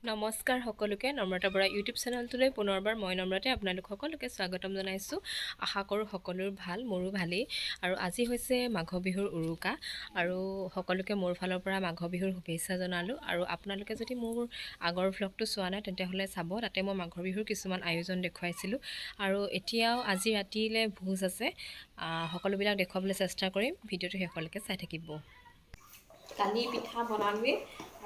নমস্কাৰ সকলোকে নম্ৰতা বৰা ইউটিউব চেনেলটোলৈ পুনৰবাৰ মই নম্ৰতে আপোনালোক সকলোকে স্বাগতম জনাইছোঁ। আশা কৰোঁ সকলোৰ ভাল, মোৰো ভালেই। আৰু আজি হৈছে মাঘ বিহুৰ উৰুকা আৰু সকলোকে মোৰ ফালৰ পৰা মাঘ বিহুৰ শুভেচ্ছা জনালোঁ। আৰু আপোনালোকে যদি মোৰ আগৰ ভ্লগটো চোৱা নাই তেন্তে চাব, তাতে মই মাঘ বিহুৰ কিছুমান আয়োজন দেখুৱাইছিলোঁ। আৰু এতিয়াও আজি ৰাতিলৈ ভোজ আছে, সকলোবিলাক দেখুৱাবলৈ চেষ্টা কৰিম। ভিডিঅ'টো শেষলৈকে চাই থাকিব। কালি পিঠা বনালোৱে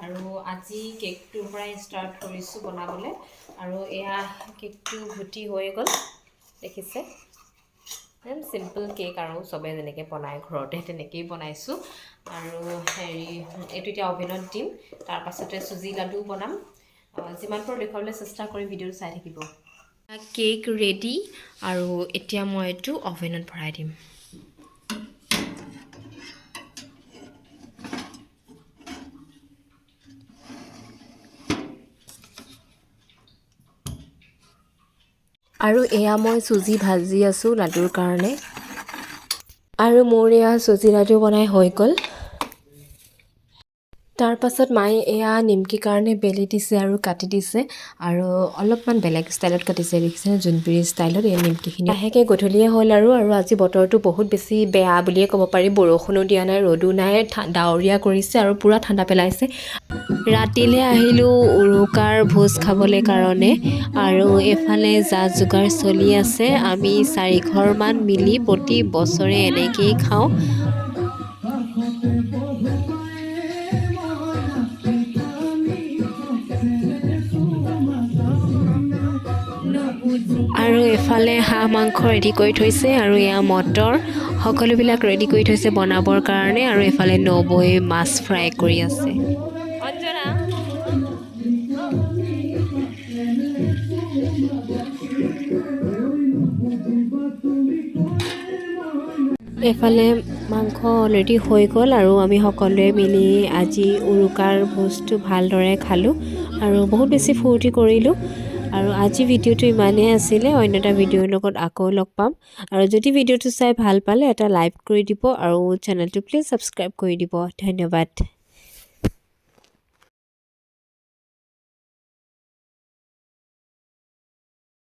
আৰু আজি কেকটোৰ পৰাই ষ্টাৰ্ট কৰিছোঁ বনাবলৈ। আৰু এয়া কেকটো ঘুটি হৈ গ'ল, দেখিছে। চিম্পল কেক আৰু চবে যেনেকৈ বনায় ঘৰতে তেনেকৈয়ে বনাইছোঁ। আৰু এইটো এতিয়া অভেনত দিম, তাৰপাছতে চুজি লাডু বনাম। যিমান পাৰোঁ দেখুৱাবলৈ চেষ্টা কৰিম, ভিডিঅ'টো চাই থাকিব। কেক ৰেডি আৰু এতিয়া মই এইটো অভেনত ভৰাই দিম। আৰু এয়া মই চুজি ভাজি আছোঁ লাডুৰ কাৰণে। আৰু মোৰ এয়া চুজি লাডু বনাই হৈ গ'ল। তাৰপাছত মায়ে এয়া নিমকিৰ কাৰণে বেলি দিছে আৰু কাটি দিছে। আৰু অলপমান বেলেগ ষ্টাইলত কাটিছে, দেখিছে জোনবিৰি ষ্টাইলত। এই নিমকিখিনি লাহেকৈ গধূলিয়ে হ'ল আৰু আজি বতৰটো বহুত বেছি বেয়া বুলিয়ে ক'ব পাৰি। বৰষুণো দিয়া নাই, ৰ'দো নাই, ডাৱৰীয়া কৰিছে আৰু পূৰা ঠাণ্ডা পেলাইছে। ৰাতিলৈ আহিলোঁ উৰুকাৰ ভোজ খাবলৈ কাৰণে। আৰু এফালে যা যোগাৰ চলি আছে। আমি 4 ঘৰমান মিলি প্ৰতি বছৰে এনেকৈয়ে খাওঁ। আৰু এফালে হাঁহ মাংস ৰেডি কৰি থৈছে আৰু এয়া মটৰ সকলোবিলাক ৰেডি কৰি থৈছে বনাবৰ কাৰণে। আৰু এফালে নবৈ মাছ ফ্ৰাই কৰি আছে। এফালে মাংস অলৰেডি হৈ গ'ল আৰু আমি সকলোৱে মিলি আজি উৰুকাৰ ভোজটো ভালদৰে খালোঁ আৰু বহুত বেছি ফূৰ্তি কৰিলোঁ। আৰু আজি ভিডিঅ'টো ইমানেই আছিলে, অন্য এটা ভিডিঅ'ৰ লগত আকৌ লগ পাম। আৰু যদি ভিডিঅ'টো চাই ভাল পালে এটা লাইক কৰি দিব আৰু চেনেলটো প্লিজ ছাবস্ক্ৰাইব কৰি দিব। ধন্যবাদ।